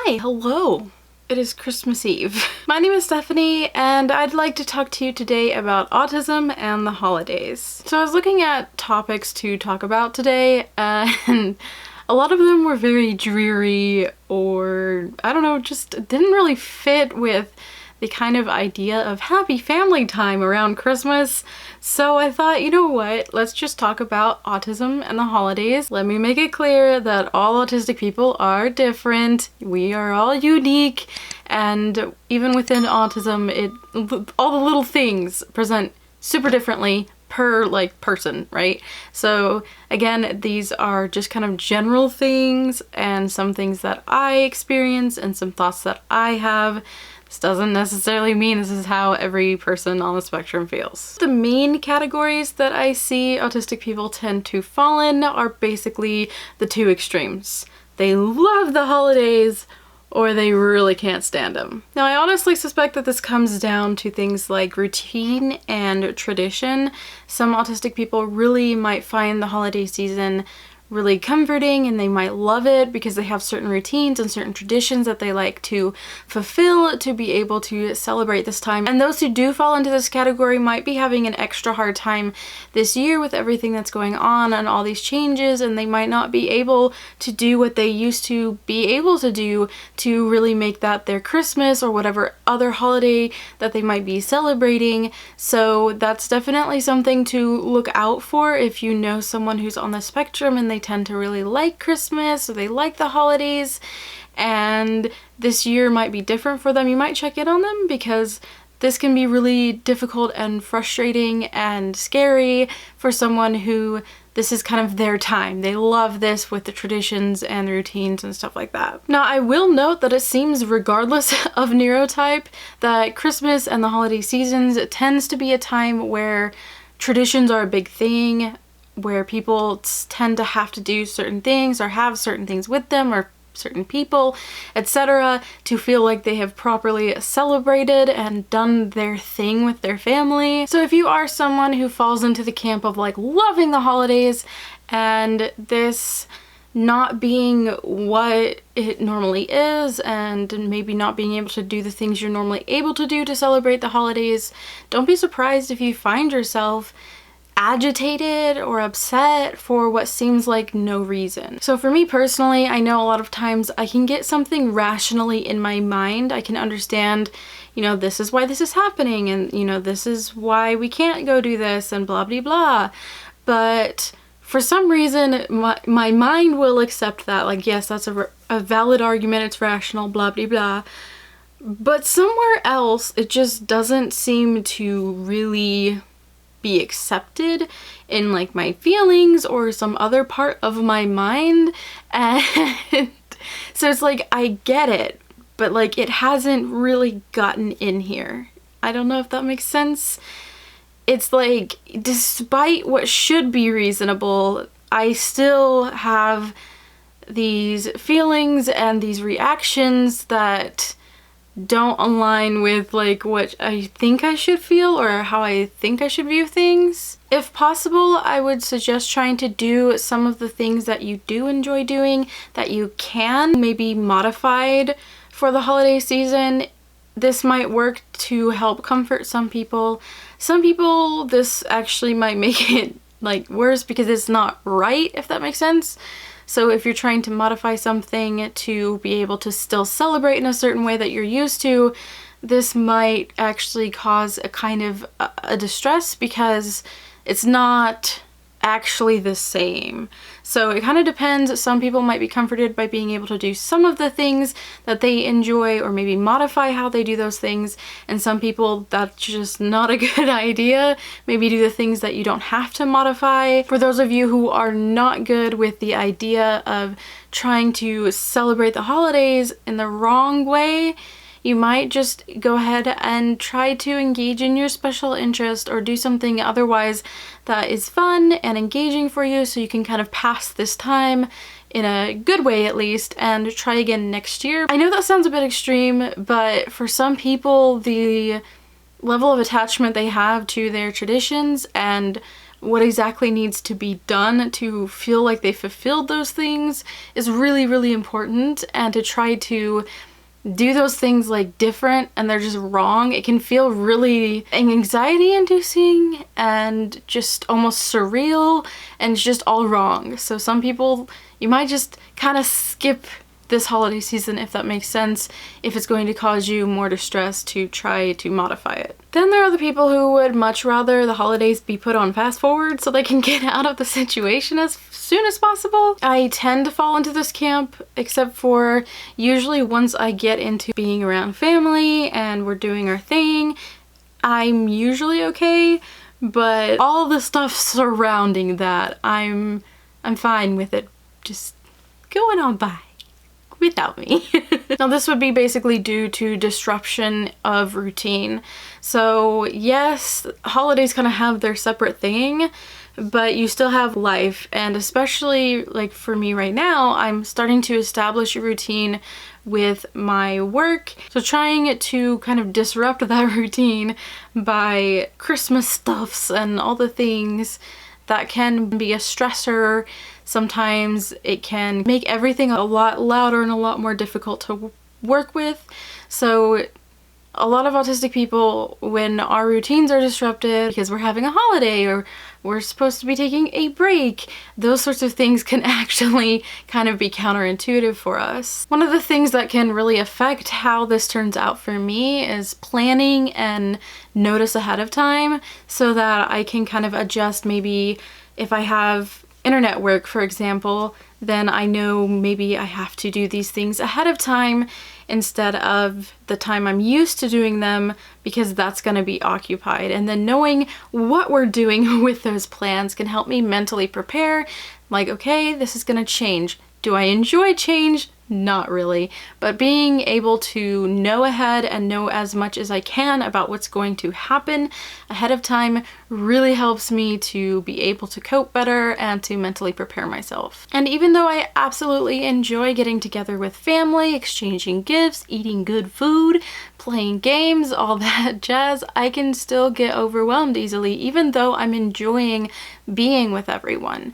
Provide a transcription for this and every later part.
Hi, hello. It is Christmas Eve. My name is Stephanie and I'd like to talk to you today about autism and the holidays. So I was looking at topics to talk about today and a lot of them were very dreary or I don't know, just didn't really fit with the kind of idea of happy family time around Christmas. So I thought, you know what, let's just talk about autism and the holidays. Let me make it clear that all autistic people are different. We are all unique, and even within autism, all the little things present super differently per person, right? So again, these are just kind of general things and some things that I experience and some thoughts that I have. This doesn't necessarily mean this is how every person on the spectrum feels. The main categories that I see autistic people tend to fall in are basically the two extremes. They love the holidays or they really can't stand them. Now, I honestly suspect that this comes down to things like routine and tradition. Some autistic people really might find the holiday season really comforting and they might love it because they have certain routines and certain traditions that they like to fulfill to be able to celebrate this time. And those who do fall into this category might be having an extra hard time this year with everything that's going on and all these changes, and they might not be able to do what they used to be able to do to really make that their Christmas or whatever other holiday that they might be celebrating. So that's definitely something to look out for if you know someone who's on the spectrum and they tend to really like Christmas or they like the holidays and this year might be different for them. You might check in on them because this can be really difficult and frustrating and scary for someone who this is kind of their time. They love this with the traditions and the routines and stuff like that. Now, I will note that it seems, regardless of neurotype, that Christmas and the holiday seasons tends to be a time where traditions are a big thing, where people tend to have to do certain things or have certain things with them or certain people, etc., to feel like they have properly celebrated and done their thing with their family. So if you are someone who falls into the camp of loving the holidays and this not being what it normally is and maybe not being able to do the things you're normally able to do to celebrate the holidays, don't be surprised if you find yourself agitated or upset for what seems like no reason. So for me personally, I know a lot of times I can get something rationally in my mind. I can understand, this is why this is happening and, this is why we can't go do this and blah, blah, blah. But for some reason, my mind will accept that, yes, that's a valid argument, it's rational, blah, blah, blah. But somewhere else, it just doesn't seem to really be accepted in my feelings or some other part of my mind. And so it's I get it, but it hasn't really gotten in here. I don't know if that makes sense. It's despite what should be reasonable, I still have these feelings and these reactions that don't align with what I think I should feel or how I think I should view things. If possible, I would suggest trying to do some of the things that you do enjoy doing that you can, maybe modified for the holiday season. This might work to help comfort some people. Some people, this actually might make it worse because it's not right, if that makes sense. So if you're trying to modify something to be able to still celebrate in a certain way that you're used to, this might actually cause a kind of a distress because it's not actually the same. So it kind of depends. Some people might be comforted by being able to do some of the things that they enjoy or maybe modify how they do those things, and some people that's just not a good idea. Maybe do the things that you don't have to modify. For those of you who are not good with the idea of trying to celebrate the holidays in the wrong way, you might just go ahead and try to engage in your special interest or do something otherwise that is fun and engaging for you so you can kind of pass this time in a good way at least and try again next year. I know that sounds a bit extreme, but for some people the level of attachment they have to their traditions and what exactly needs to be done to feel like they fulfilled those things is really, really important, and to try to do those things like different and they're just wrong, it can feel really anxiety inducing and just almost surreal, and it's just all wrong. So some people, you might just kind of skip this holiday season, if that makes sense, if it's going to cause you more distress to try to modify it. Then there are the people who would much rather the holidays be put on fast forward so they can get out of the situation as soon as possible. I tend to fall into this camp, except for usually once I get into being around family and we're doing our thing, I'm usually okay, but all the stuff surrounding that, I'm fine with it just going on by without me. Now this would be basically due to disruption of routine. So yes, holidays kind of have their separate thing, but you still have life, and especially like for me right now, I'm starting to establish a routine with my work. So trying to kind of disrupt that routine by Christmas stuffs and all the things, that can be a stressor. Sometimes it can make everything a lot louder and a lot more difficult to work with. So a lot of autistic people, when our routines are disrupted because we're having a holiday or we're supposed to be taking a break, those sorts of things can actually kind of be counterintuitive for us. One of the things that can really affect how this turns out for me is planning and notice ahead of time, so that I can kind of adjust. Maybe if I have internet work, for example, then I know maybe I have to do these things ahead of time instead of the time I'm used to doing them, because that's going to be occupied. And then knowing what we're doing with those plans can help me mentally prepare, like, okay, this is going to change. Do I enjoy change? Not really, but being able to know ahead and know as much as I can about what's going to happen ahead of time really helps me to be able to cope better and to mentally prepare myself. And even though I absolutely enjoy getting together with family, exchanging gifts, eating good food, playing games, all that jazz, I can still get overwhelmed easily, even though I'm enjoying being with everyone.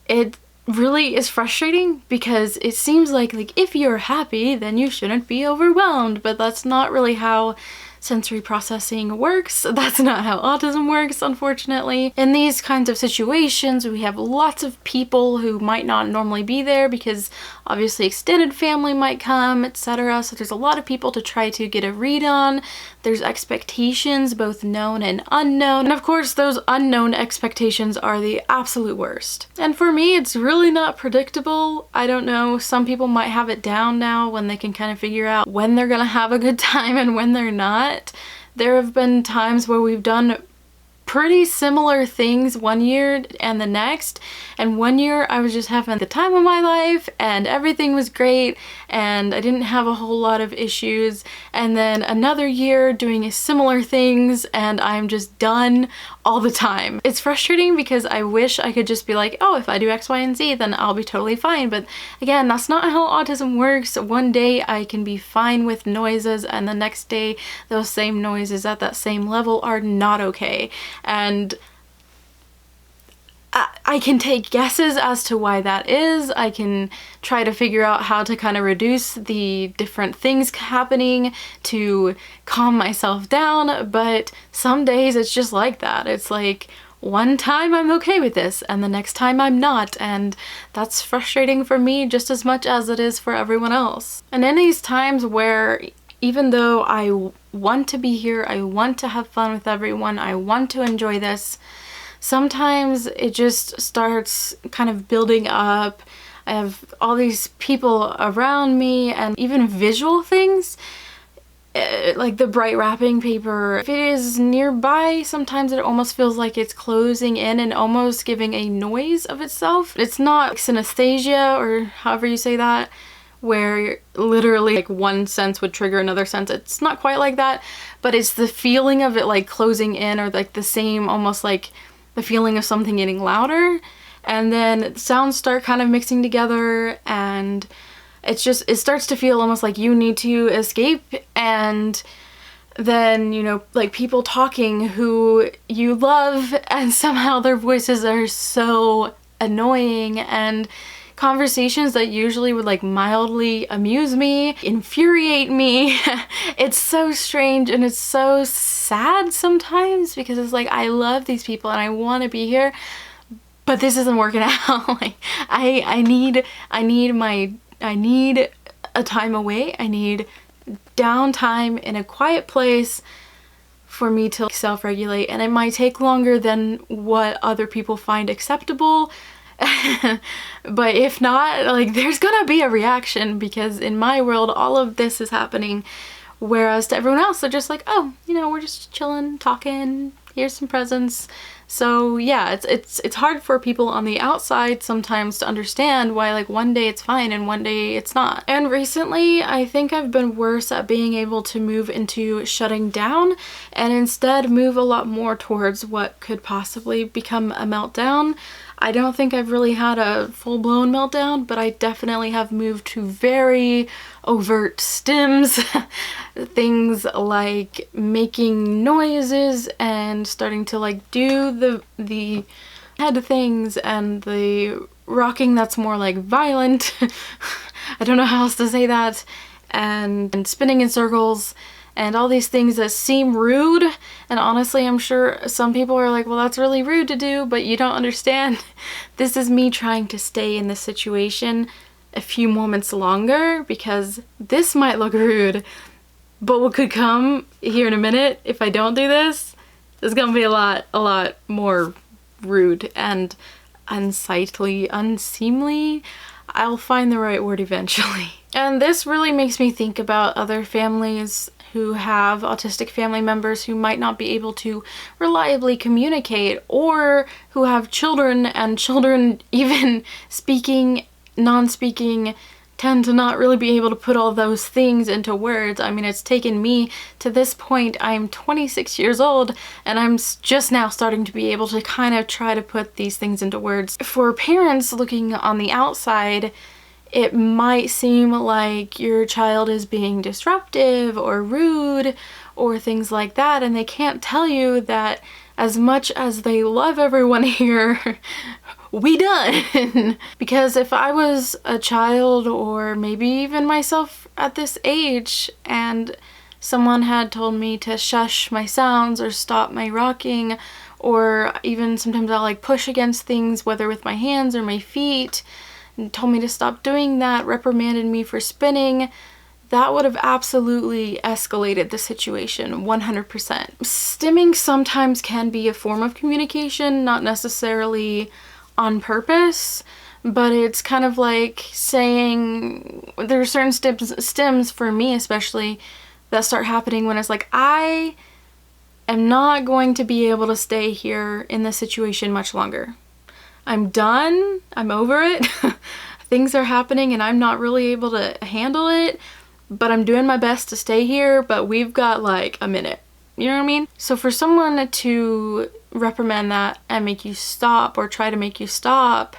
It really is frustrating because it seems like if you're happy, then you shouldn't be overwhelmed, but that's not really how sensory processing works. That's not how autism works, unfortunately. In these kinds of situations, we have lots of people who might not normally be there because obviously extended family might come, etc. So there's a lot of people to try to get a read on. There's expectations, both known and unknown. And of course, those unknown expectations are the absolute worst. And for me, it's really not predictable. I don't know, some people might have it down now when they can kind of figure out when they're gonna have a good time and when they're not. There have been times where we've done pretty similar things one year and the next, and one year I was just having the time of my life and everything was great and I didn't have a whole lot of issues, and then another year doing similar things and I'm just done all the time. It's frustrating because I wish I could just be like, oh, if I do X, Y, and Z, then I'll be totally fine. But again, that's not how autism works. One day I can be fine with noises and the next day those same noises at that same level are not okay. And I can take guesses as to why that is. I can try to figure out how to kind of reduce the different things happening to calm myself down, but some days it's just like that. It's like one time I'm okay with this and the next time I'm not, and that's frustrating for me just as much as it is for everyone else. And in these times where even though I want to be here, I want to have fun with everyone, I want to enjoy this, sometimes it just starts kind of building up. I have all these people around me and even visual things, like the bright wrapping paper. If it is nearby, sometimes it almost feels like it's closing in and almost giving a noise of itself. It's not like synesthesia or however you say that, where literally like one sense would trigger another sense. It's not quite like that, but it's the feeling of it like closing in, or like the same, almost like the feeling of something getting louder, and then sounds start kind of mixing together, and it starts to feel almost like you need to escape, and than, you know, like people talking who you love and somehow their voices are so annoying, and conversations that usually would like mildly amuse me infuriate me. It's so strange and it's so sad sometimes, because it's like I love these people and I want to be here, but this isn't working out. Like I need a time away. I need downtime in a quiet place for me to self-regulate, and it might take longer than what other people find acceptable. But if not, like, there's gonna be a reaction, because in my world all of this is happening, whereas to everyone else they're just like, oh, you know, we're just chilling, talking, here's some presents. So yeah, it's hard for people on the outside sometimes to understand why like one day it's fine and one day it's not. And recently I think I've been worse at being able to move into shutting down and instead move a lot more towards what could possibly become a meltdown. I don't think I've really had a full-blown meltdown, but I definitely have moved to very overt stims. Things like making noises and starting to like do the head things and the rocking that's more like violent. I don't know how else to say that. And spinning in circles. And all these things that seem rude, and honestly I'm sure some people are like, well, that's really rude to do, but you don't understand. This is me trying to stay in this situation a few moments longer, because this might look rude, but what could come here in a minute if I don't do this is gonna be a lot more rude and unsightly, unseemly. I'll find the right word eventually. And this really makes me think about other families who have autistic family members who might not be able to reliably communicate, or who have children, and children, even speaking, non-speaking, tend to not really be able to put all those things into words. I mean, it's taken me to this point. I'm 26 years old and I'm just now starting to be able to kind of try to put these things into words. For parents looking on the outside, it might seem like your child is being disruptive or rude or things like that, and they can't tell you that as much as they love everyone here, we done. Because if I was a child, or maybe even myself at this age, and someone had told me to shush my sounds or stop my rocking, or even sometimes I'll like push against things, whether with my hands or my feet, and told me to stop doing that, reprimanded me for spinning, that would have absolutely escalated the situation 100%. Stimming sometimes can be a form of communication, not necessarily on purpose, but it's kind of like saying, there are certain stims for me especially that start happening when it's like, I am not going to be able to stay here in this situation much longer. I'm done, I'm over it, things are happening and I'm not really able to handle it, but I'm doing my best to stay here, but we've got like a minute. You know what I mean? So for someone to reprimand that and make you stop, or try to make you stop,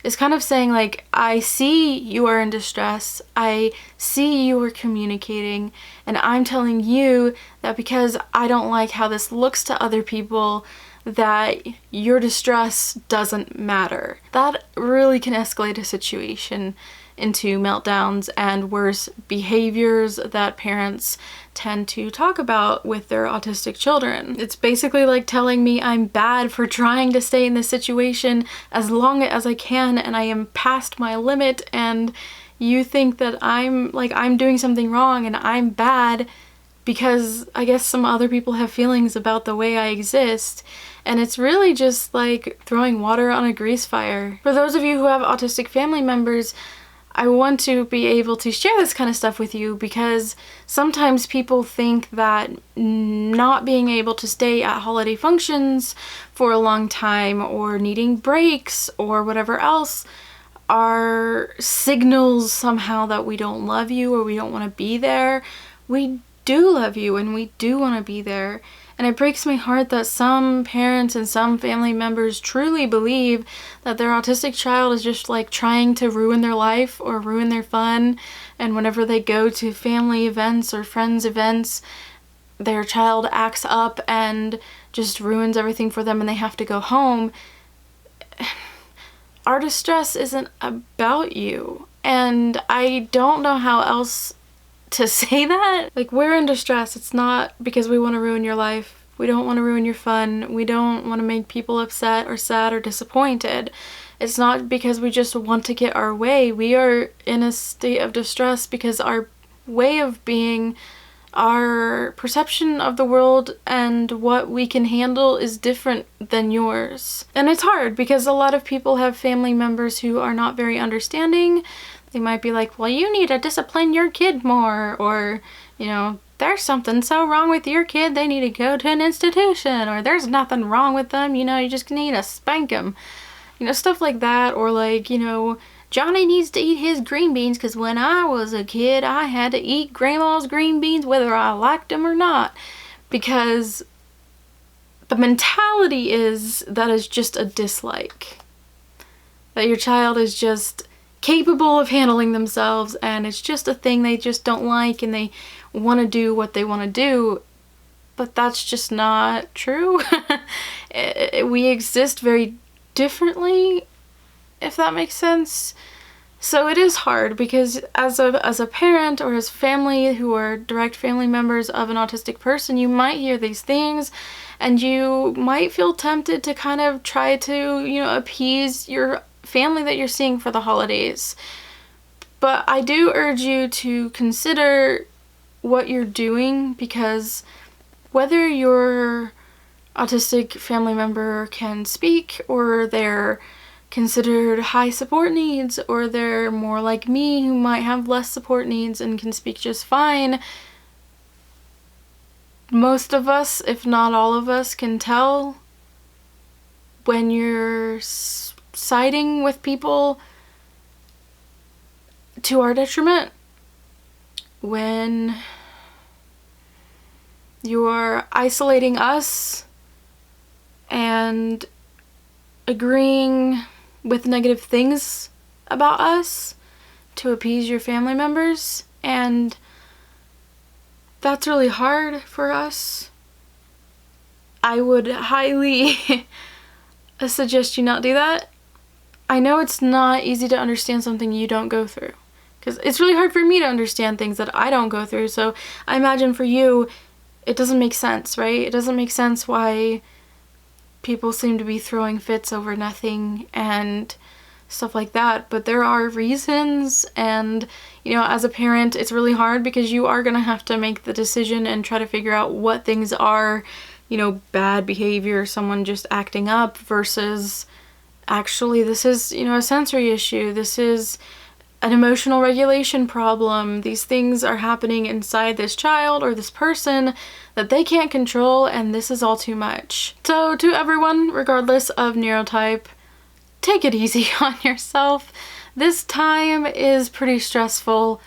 is kind of saying like, I see you are in distress, I see you are communicating, and I'm telling you that because I don't like how this looks to other people, that your distress doesn't matter. That really can escalate a situation into meltdowns and worse behaviors that parents tend to talk about with their autistic children. It's basically like telling me I'm bad for trying to stay in this situation as long as I can, and I am past my limit, and you think that I'm doing something wrong and I'm bad because I guess some other people have feelings about the way I exist. And it's really just like throwing water on a grease fire. For those of you who have autistic family members, I want to be able to share this kind of stuff with you, because sometimes people think that not being able to stay at holiday functions for a long time, or needing breaks or whatever else, are signals somehow that we don't love you or we don't want to be there. We do love you and we do want to be there. And it breaks my heart that some parents and some family members truly believe that their autistic child is just like trying to ruin their life or ruin their fun. And whenever they go to family events or friends events, their child acts up and just ruins everything for them and they have to go home, our distress isn't about you. And I don't know how else to say that. Like, we're in distress. It's not because we want to ruin your life. We don't want to ruin your fun. We don't want to make people upset or sad or disappointed. It's not because we just want to get our way. We are in a state of distress because our way of being, our perception of the world and what we can handle is different than yours. And it's hard because a lot of people have family members who are not very understanding. They might be like, well, you need to discipline your kid more, or, you know, there's something so wrong with your kid, they need to go to an institution, or there's nothing wrong with them, you know, you just need to spank them. You know, stuff like that, or like, you know, Johnny needs to eat his green beans because when I was a kid, I had to eat grandma's green beans whether I liked them or not. Because the mentality is that is just a dislike. That your child is just capable of handling themselves and it's just a thing they just don't like and they want to do what they want to do. But that's just not true. We exist very differently, if that makes sense. So it is hard because as a parent or as family who are direct family members of an autistic person, you might hear these things and you might feel tempted to kind of try to, you know, appease your family that you're seeing for the holidays. But I do urge you to consider what you're doing, because whether your autistic family member can speak or they're considered high support needs or they're more like me who might have less support needs and can speak just fine, most of us, if not all of us, can tell when you're siding with people to our detriment, when you're isolating us and agreeing with negative things about us to appease your family members, and that's really hard for us. I would highly suggest you not do that. I know it's not easy to understand something you don't go through, because it's really hard for me to understand things that I don't go through, so I imagine for you it doesn't make sense, right? It doesn't make sense why people seem to be throwing fits over nothing and stuff like that, but there are reasons. And, you know, as a parent, it's really hard because you are gonna have to make the decision and try to figure out what things are, you know, bad behavior, someone just acting up, versus actually this is, you know, a sensory issue, this is an emotional regulation problem, these things are happening inside this child or this person that they can't control, and this is all too much. So to everyone, regardless of neurotype, take it easy on yourself. This time is pretty stressful.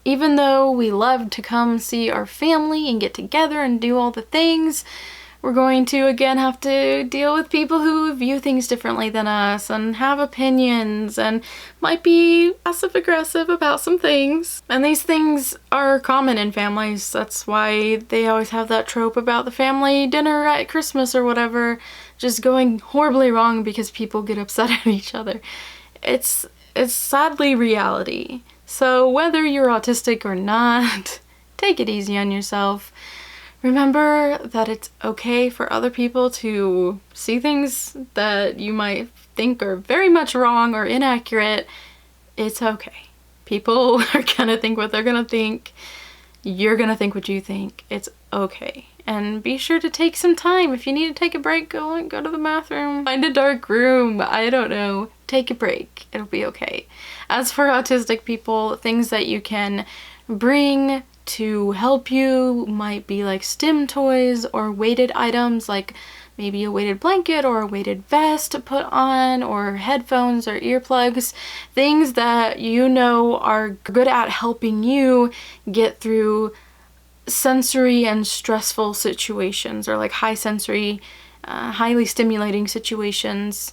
Even though we love to come see our family and get together and do all the things, we're going to again have to deal with people who view things differently than us and have opinions and might be passive aggressive about some things. And these things are common in families. That's why they always have that trope about the family dinner at Christmas or whatever just going horribly wrong because people get upset at each other. It's sadly reality. So whether you're autistic or not, take it easy on yourself. Remember that it's okay for other people to see things that you might think are very much wrong or inaccurate. It's okay. People are gonna think what they're gonna think. You're gonna think what you think. It's okay. And be sure to take some time. If you need to take a break, go to the bathroom. Find a dark room. I don't know. Take a break. It'll be okay. As for autistic people, things that you can bring to help you might be like stim toys or weighted items, like maybe a weighted blanket or a weighted vest to put on, or headphones or earplugs, things that you know are good at helping you get through sensory and stressful situations, or like high sensory, highly stimulating situations.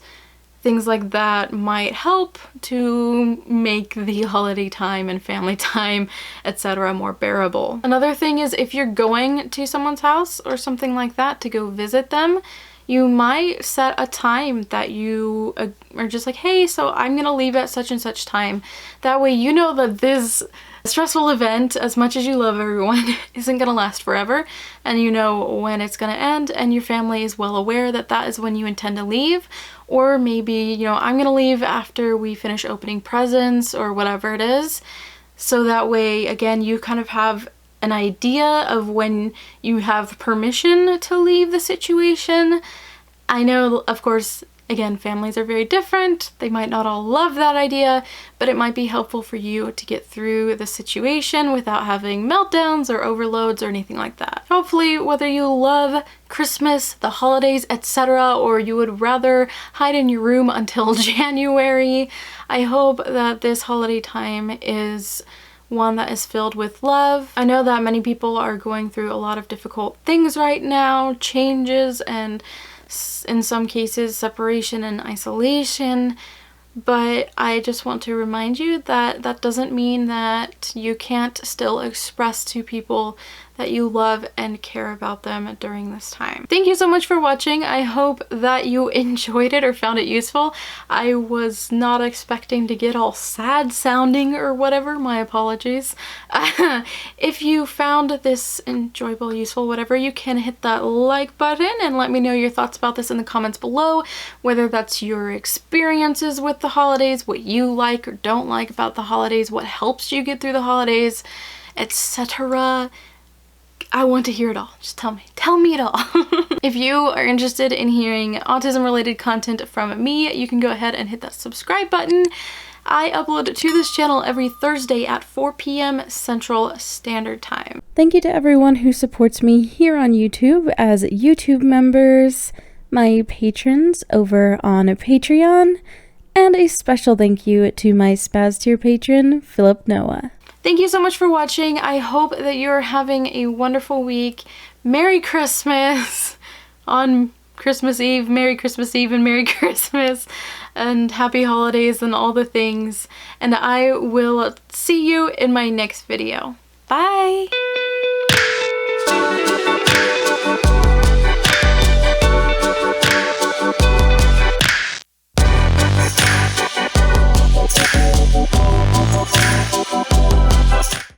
things like that might help to make the holiday time and family time, etc. more bearable. Another thing is, if you're going to someone's house or something like that to go visit them, you might set a time that you are just like, hey, so I'm gonna leave at such and such time. That way you know that this stressful event, as much as you love everyone, isn't gonna last forever, and you know when it's gonna end, and your family is well aware that that is when you intend to leave. Or maybe, you know, I'm gonna leave after we finish opening presents or whatever it is. So that way, again, you kind of have an idea of when you have permission to leave the situation. I know, of course, again, families are very different. They might not all love that idea, but it might be helpful for you to get through the situation without having meltdowns or overloads or anything like that. Hopefully, whether you love Christmas, the holidays, etc., or you would rather hide in your room until January, I hope that this holiday time is one that is filled with love. I know that many people are going through a lot of difficult things right now, changes, and in some cases separation and isolation, but I just want to remind you that that doesn't mean that you can't still express to people that you love and care about them during this time. Thank you so much for watching. I hope that you enjoyed it or found it useful. I was not expecting to get all sad sounding or whatever. My apologies. If you found this enjoyable, useful, whatever, you can hit that like button and let me know your thoughts about this in the comments below, whether that's your experiences with the holidays, what you like or don't like about the holidays, what helps you get through the holidays, etc. I want to hear it all. Just tell me it all. If you are interested in hearing autism related content from me, you can go ahead and hit that subscribe button. I upload to this channel every Thursday at 4 p.m. Central Standard Time. Thank you to everyone who supports me here on YouTube as YouTube members, my patrons over on Patreon, and a special thank you to my Spaz tier patron, Philip Noah. Thank you so much for watching. I hope that you're having a wonderful week. Merry Christmas on Christmas Eve. Merry Christmas Eve and Merry Christmas and happy holidays and all the things. And I will see you in my next video. Bye!